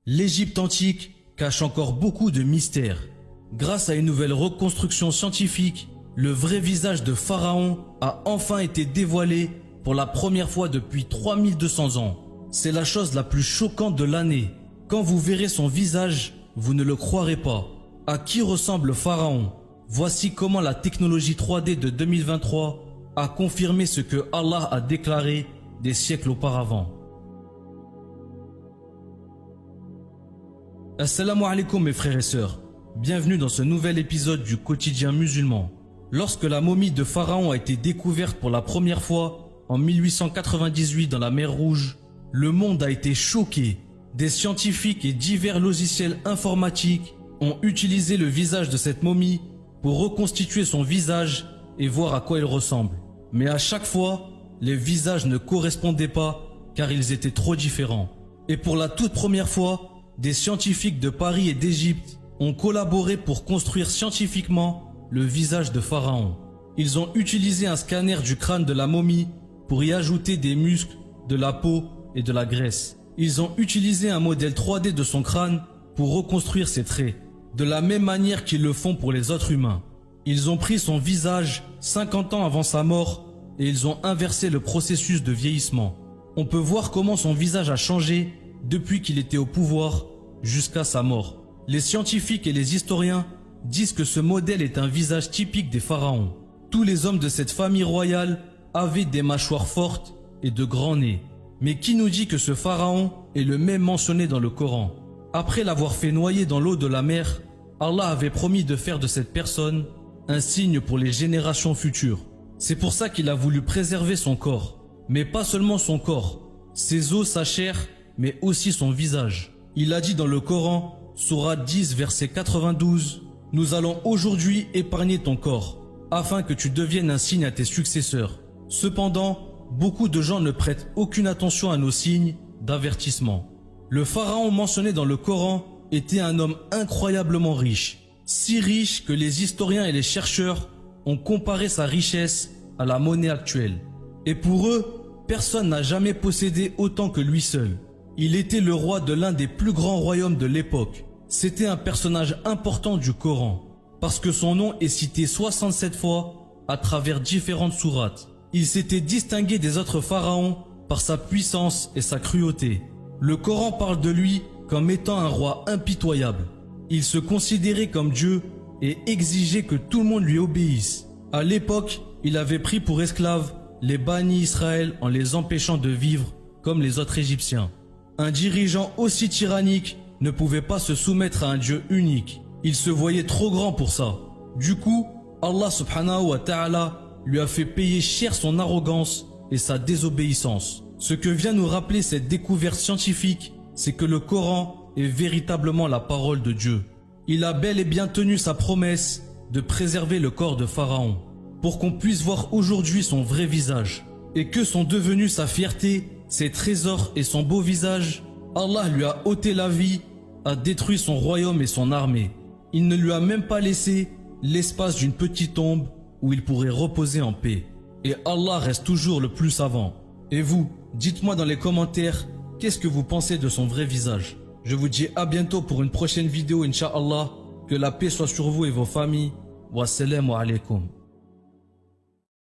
L'Égypte antique cache encore beaucoup de mystères. Grâce à une nouvelle reconstruction scientifique, le vrai visage de Pharaon a enfin été dévoilé pour la première fois depuis 3200 ans. C'est la chose la plus choquante de l'année. Quand vous verrez son visage, vous ne le croirez pas. À qui ressemble Pharaon? Voici comment la technologie 3D de 2023 a confirmé ce que Allah a déclaré des siècles auparavant. Assalamu alaikum mes frères et sœurs. Bienvenue dans ce nouvel épisode du quotidien musulman. Lorsque la momie de Pharaon a été découverte pour la première fois en 1898 dans la mer Rouge, le monde a été choqué. Des scientifiques et divers logiciels informatiques ont utilisé le visage de cette momie pour reconstituer son visage et voir à quoi il ressemble. Mais à chaque fois, les visages ne correspondaient pas car ils étaient trop différents. Et pour la toute première fois, des scientifiques de Paris et d'Égypte ont collaboré pour construire scientifiquement le visage de Pharaon. Ils ont utilisé un scanner du crâne de la momie pour y ajouter des muscles, de la peau et de la graisse. Ils ont utilisé un modèle 3D de son crâne pour reconstruire ses traits, de la même manière qu'ils le font pour les autres humains. Ils ont pris son visage 50 ans avant sa mort et ils ont inversé le processus de vieillissement. On peut voir comment son visage a changé depuis qu'il était au pouvoir jusqu'à sa mort. Les scientifiques et les historiens disent que ce modèle est un visage typique des pharaons. Tous les hommes de cette famille royale avaient des mâchoires fortes et de grands nez. Mais qui nous dit que ce pharaon est le même mentionné dans le Coran? Après l'avoir fait noyer dans l'eau de la mer, Allah avait promis de faire de cette personne un signe pour les générations futures. C'est pour ça qu'il a voulu préserver son corps. Mais pas seulement son corps, ses os, sa chair, mais aussi son visage. Il a dit dans le Coran, Sourate 10, verset 92, « Nous allons aujourd'hui épargner ton corps, afin que tu deviennes un signe à tes successeurs. » Cependant, beaucoup de gens ne prêtent aucune attention à nos signes d'avertissement. Le pharaon mentionné dans le Coran était un homme incroyablement riche. Si riche que les historiens et les chercheurs ont comparé sa richesse à la monnaie actuelle. Et pour eux, personne n'a jamais possédé autant que lui seul. Il était le roi de l'un des plus grands royaumes de l'époque. C'était un personnage important du Coran, parce que son nom est cité 67 fois à travers différentes sourates. Il s'était distingué des autres pharaons par sa puissance et sa cruauté. Le Coran parle de lui comme étant un roi impitoyable. Il se considérait comme Dieu et exigeait que tout le monde lui obéisse. À l'époque, il avait pris pour esclaves les Bani Israël en les empêchant de vivre comme les autres Égyptiens. Un dirigeant aussi tyrannique ne pouvait pas se soumettre à un Dieu unique. Il se voyait trop grand pour ça. Du coup, Allah subhanahu wa ta'ala lui a fait payer cher son arrogance et sa désobéissance. Ce que vient nous rappeler cette découverte scientifique, c'est que le Coran est véritablement la parole de Dieu. Il a bel et bien tenu sa promesse de préserver le corps de Pharaon, pour qu'on puisse voir aujourd'hui son vrai visage. Et que sont devenus sa fierté, ses trésors et son beau visage? Allah lui a ôté la vie, a détruit son royaume et son armée. Il ne lui a même pas laissé l'espace d'une petite tombe où il pourrait reposer en paix. Et Allah reste toujours le plus savant. Et vous, dites-moi dans les commentaires, qu'est-ce que vous pensez de son vrai visage? Je vous dis à bientôt pour une prochaine vidéo, Inch'Allah. Que la paix soit sur vous et vos familles. Wassalamu alaikum.